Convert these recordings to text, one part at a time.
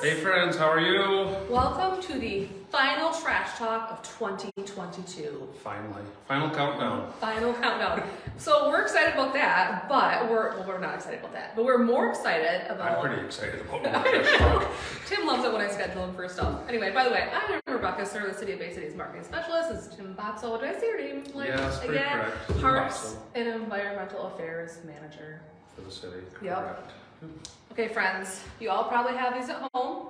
Hey friends, how are you? Welcome to the final trash talk of 2022. Finally. Final countdown. Final countdown. So we're excited about that, but we're not excited about that. But we're more excited about... I'm pretty excited about my trash talk. Tim loves it when I schedule him for stuff. Anyway, by the way, I'm Rebecca, serve the City of Bay City's marketing specialist. This is Tim Botso. Did I say your name? Yes, pretty correct. Tim Parks Botso. and Environmental Affairs Manager. For the city. Yep. Correct. Okay, friends, you all probably have these at home,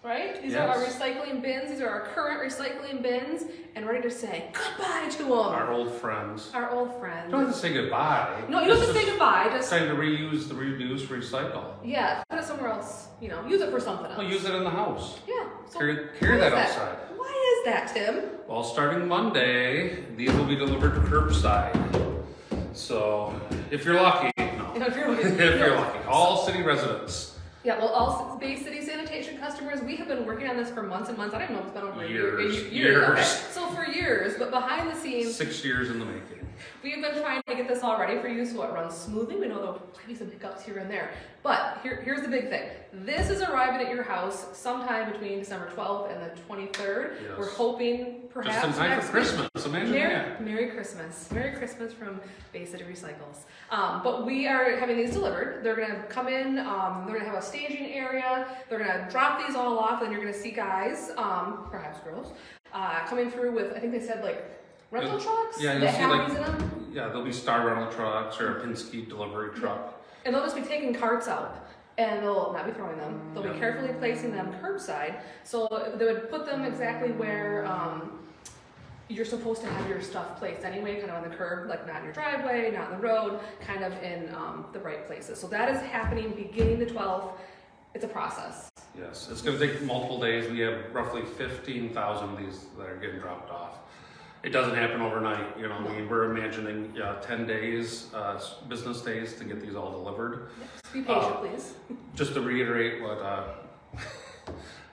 right? These are our recycling bins. These are our current recycling bins, and ready to say goodbye to them. Our old friends. Our old friends. You don't have to say goodbye. No, you don't have to say goodbye. It's time to reuse, the reduce, recycle. Yeah, put it somewhere else. You know, use it for something else. Well, use it in the house. Yeah. So Carry that outside. Why is that, Tim? Well, starting Monday, these will be delivered curbside. So, if you're lucky, no. If you're lucky. If you're lucky. All city residents. Yeah, well, all Bay City sanitation customers, we have been working on this for months and months. I don't even know if it's been over Years. a year. Okay. So for years, but behind the scenes, 6 years in the making. we've been trying to get this all ready for you so it runs smoothly. We know there'll be some hiccups here and there. But here's the big thing. This is arriving at your house sometime between December 12th and the 23rd. Yes. We're hoping perhaps Just in time for Christmas. Imagine that. Merry Christmas. Merry Christmas from Bay City Recycles. But we are having these delivered. They're going to come in. They're going to have a staging area. They're going to drop these all off. And you're going to see guys, perhaps girls, coming through with, I think they said like rental trucks. Yeah, you'll that see have like, these in them. yeah, there'll be Star rental trucks or a Penske delivery truck. And they'll just be taking carts out. And they'll not be throwing them. They'll be carefully placing them curbside. So they would put them exactly where you're supposed to have your stuff placed anyway, kind of on the curb, like not in your driveway, not in the road, kind of in the right places. So that is happening beginning the 12th. It's a process. Yes, it's going to take multiple days. We have roughly 15,000 of these that are getting dropped off. It doesn't happen overnight, you know. I mean, we're imagining 10 days, business days to get these all delivered. Yes. Be patient, please. Just to reiterate what,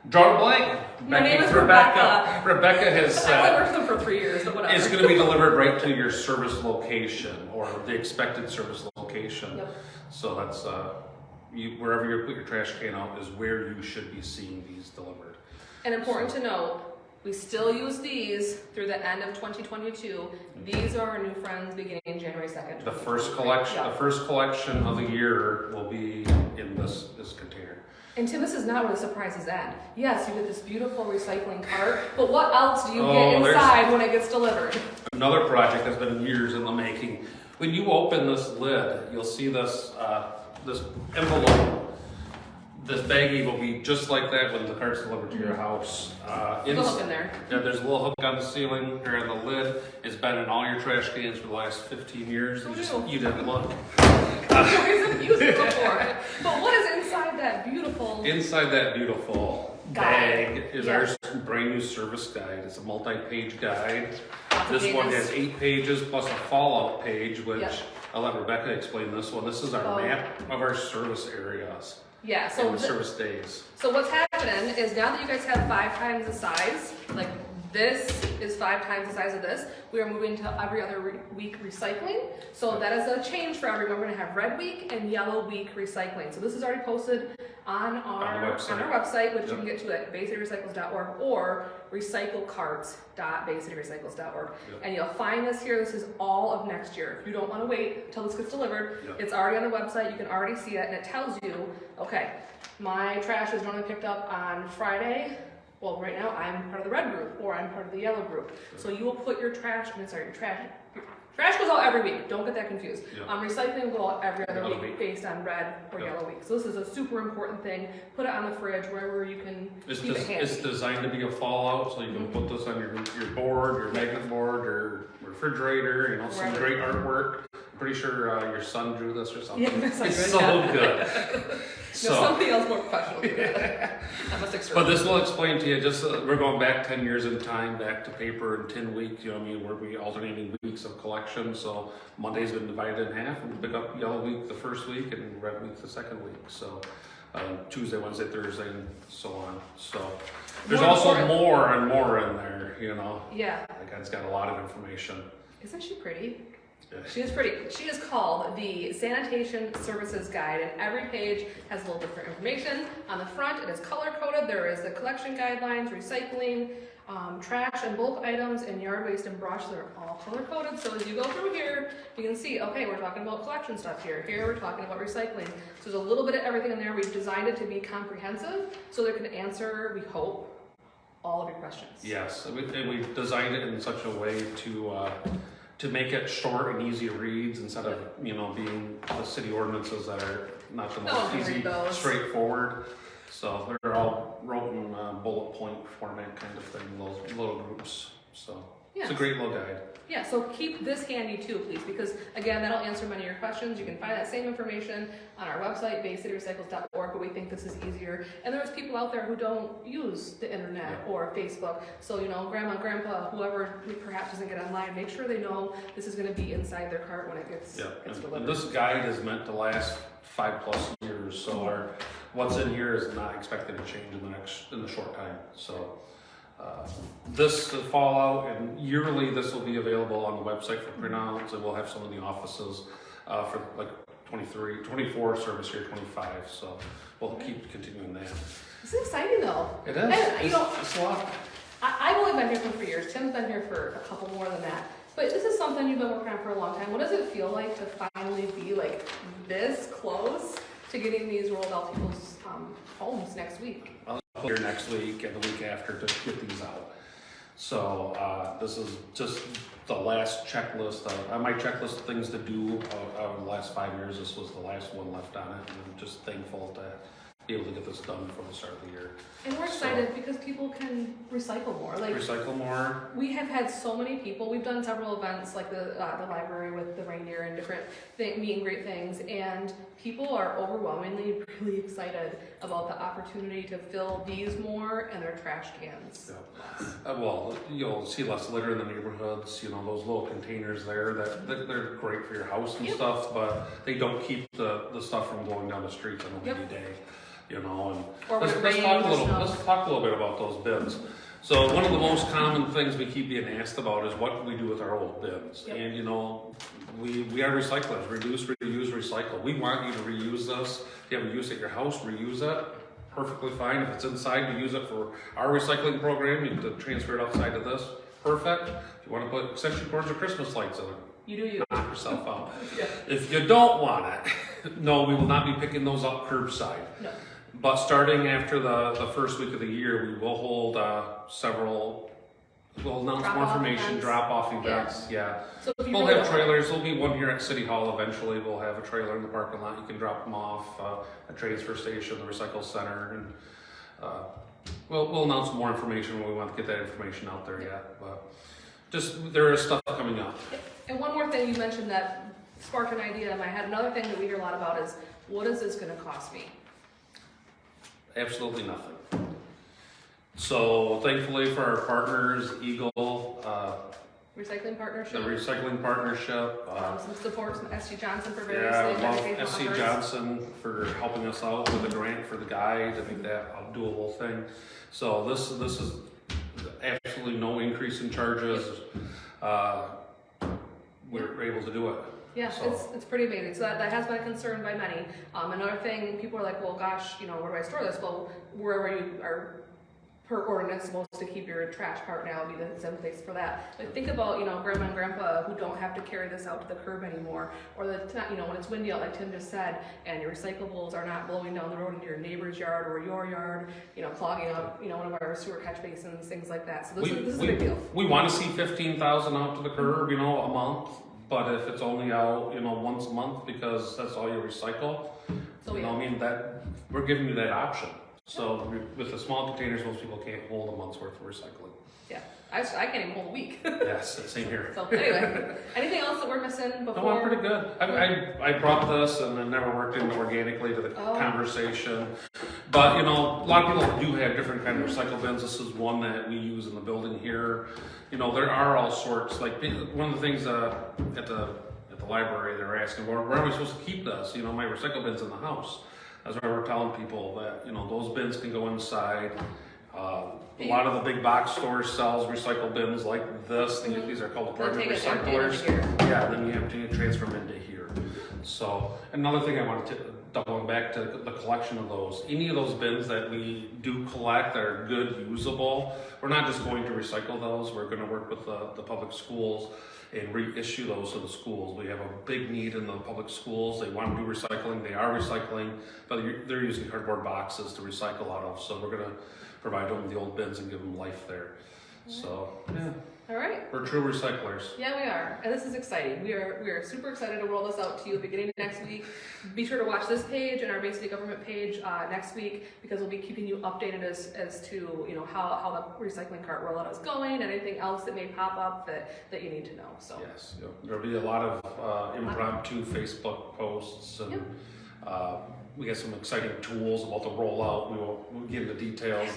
draw a blank. My name is Rebecca. Rebecca has I only worked with them for 3 years, but whatever. It's going to be delivered right to your service location or the expected service location. Yep. So that's, wherever you put your trash can out is where you should be seeing these delivered. And important to note, we still use these through the end of 2022. These are our new friends beginning January 2nd. The first collection, the first collection of the year will be in this container. And Tim, this is not where the surprises end. Yes, you get this beautiful recycling cart, but what else do you get inside when it gets delivered? Another project that's been years in the making. When you open this lid, you'll see this this envelope. This baggie will be just like that when the cart's delivered to your house. There's a hook in there. Yeah, there's a little hook on the ceiling or on the lid. It's been in all your trash cans for the last 15 years. You didn't look. We've used it before. But what is inside that beautiful? Inside that beautiful bag is our brand new service guide. It's a multi-page guide. This one has 8 pages plus a fallout page, which I'll let Rebecca explain this one. This is our map of our service areas. Yeah, so and the service days. So what's happening is now that you guys have 5 times the size, like this is 5 times the size of this, we are moving to every other week recycling. So that is a change for everyone. We're going to have red week and yellow week recycling. So this is already posted on our website, which you can get to at baycityrecycles.org or recyclecarts.baycityrecycles.org. And you'll find this here. This is all of next year. If you don't want to wait until this gets delivered, it's already on the website. You can already see it, and it tells you, okay, my trash is normally picked up on Friday. Well, right now I'm part of the red group or I'm part of the yellow group. So you will put your trash trash goes out every week. Don't get that confused. Recycling will go out every other week based on red or yellow week. So this is a super important thing. Put it on the fridge wherever you can keep it handy. It's designed to be a fallout, so you can put this on your board, your magnet board, your refrigerator, you know, some great artwork. I'm pretty sure your son drew this or something. Yeah, it's so good. So something else more professional than that. But this will explain to you, just we're going back 10 years in time, back to paper and 10 weeks, you know what I mean, we're alternating weeks of collection. So Monday's been divided in half, and we pick up yellow week the first week and red week the second week. So Tuesday, Wednesday, Thursday, and so on. So there's also more and more in there, you know. Yeah. That guy's got a lot of information. Isn't she pretty? Yeah. She is pretty. She is called the Sanitation Services Guide, and every page has a little different information. On the front, it is color-coded. There is the collection guidelines, recycling, trash and bulk items, and yard waste and brush. They're all color-coded. So as you go through here, you can see, okay, we're talking about collection stuff here. Here, we're talking about recycling. So there's a little bit of everything in there. We've designed it to be comprehensive, so they can answer, we hope, all of your questions. Yes, and we've designed it in such a way to make it short and easy reads instead of, you know, being the city ordinances that are not the most easy, straightforward. So they're all wrote in bullet point format kind of thing, those little groups. So yes. It's a great little guide. Yeah, so keep this handy too, please, because again, that'll answer many of your questions. You can find that same information on our website, baycityrecycles.org, but we think this is easier. And there's people out there who don't use the internet or Facebook. So, you know, grandma, grandpa, whoever perhaps doesn't get online, make sure they know this is going to be inside their cart when it gets delivered. And this guide is meant to last 5+ years, so what's in here is not expected to change in the short time. So. This fall out, and yearly this will be available on the website for printouts, and we'll have some in the offices for like 24 service year 25. So we'll keep continuing that. This is exciting though. It is. And, you know, it's a lot. I've only been here for 3 years. Tim's been here for a couple more than that. But this is something you've been working on for a long time. What does it feel like to finally be like this close to getting these rolled out people's homes next week? Here next week and the week after to get these out. So this is just the last checklist of my checklist of things to do over the last 5 years. This was the last one left on it, and I'm just thankful to be able to get this done before the start of the year. And we're excited because people can recycle more. Like recycle more. We have had so many people. We've done several events like the library with the reindeer and different meet and greet things, and people are overwhelmingly really excited about the opportunity to fill these more and their trash cans. Yeah. Well, you'll see less litter in the neighborhoods. You know, those little containers there that they're great for your house and stuff, but they don't keep the stuff from going down the street on a windy day. You know, and let's talk a little bit about those bins. So one of the most common things we keep being asked about is what do we do with our old bins? Yep. And you know, we are recyclers. Reduce, reuse, recycle. We want you to reuse this. If you have a use at your house, reuse it. Perfectly fine. If it's inside, you use it for our recycling program. You can transfer it outside of this. Perfect. If you want to put extension cords or Christmas lights in it, you do you. Knock yourself out. Yeah. If you don't want it, no, we will not be picking those up curbside. No. But starting after the first week of the year, we will hold we'll announce more information, drop-off events, So we'll have trailers. There'll be one here at City Hall eventually. We'll have a trailer in the parking lot. You can drop them off, a transfer station, the recycle center, and we'll announce more information when we want to get that information out there yet. But just, there is stuff coming up. And one more thing you mentioned that sparked an idea in my head. Another thing that we hear a lot about is, what is this going to cost me? Absolutely nothing. So thankfully for our partners, Eagle, Recycling Partnership. the Recycling Partnership. Some support from SC Johnson for various things. SC Johnson for helping us out with a grant for the guide to make that a doable thing. So this is absolutely no increase in charges. We're able to do it. Yeah, so. It's pretty amazing. So that has been a concern by many. Another thing, people are like, well, gosh, you know, where do I store this? Well, wherever you are per ordinance supposed to keep your trash part now would be the same place for that. But think about, you know, grandma and grandpa who don't have to carry this out to the curb anymore, or you know, when it's windy out, like Tim just said, and your recyclables are not blowing down the road into your neighbor's yard or your yard, you know, clogging up, you know, one of our sewer catch basins, things like that. So this is a big deal. We want to see 15,000 out to the curb, you know, a month. But if it's only out, you know, once a month because that's all you recycle, so, you know, I mean, that we're giving you that option. So with the small containers, most people can't hold a month's worth of recycling. Yeah, I can't even hold a week. Yes, same here. So anyway, anything else that we're missing before? No, I'm pretty good. I brought this and it never worked in organically to the conversation. But, you know, a lot of people do have different kind of recycle bins. This is one that we use in the building here. You know, there are all sorts. Like one of the things at the library, they're asking, where are we supposed to keep this? You know, my recycle bin's in the house. That's why we're telling people that, you know, those bins can go inside. A lot of the big box stores sells recycle bins like this. These are called apartment They'll take it empty into recyclers. here. Yeah, then you have to transfer them into here. So another thing I wanted to doubling back to the collection of those. Any of those bins that we do collect that are good, usable, we're not just going to recycle those. We're going to work with the public schools and reissue those to the schools. We have a big need in the public schools. They want to do recycling. They are recycling, but they're using cardboard boxes to recycle out of. So we're going to provide them the old bins and give them life there. So yeah. All right. We're true recyclers. Yeah, we are, and this is exciting. We are super excited to roll this out to you beginning of next week. Be sure to watch this page and our Bay City Government page next week, because we'll be keeping you updated as to how the recycling cart rollout is going, and anything else that may pop up that you need to know. So Yes, there'll be a lot of impromptu Facebook posts, and we got some exciting tools about the rollout. We'll get into details.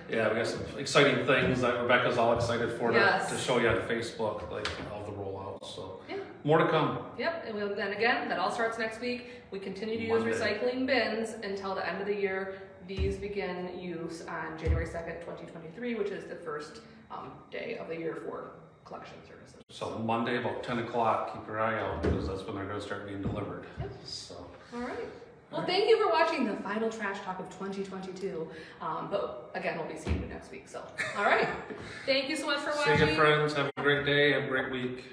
We got some exciting things that Rebecca's all excited for to show you on Facebook, like all the rollout. So more to come. Yep, and then again, that all starts next week. We continue to use recycling bins until the end of the year. These begin use on January 2nd, 2023, which is the first day of the year for collection services. So Monday about 10 o'clock, keep your eye out, because that's when they're going to start being delivered. Yep. So. All right. Well, thank you for watching the final trash talk of 2022. But again, we'll be seeing you next week. So, all right. Thank you so much for watching. See you, friends. Have a great day. Have a great week.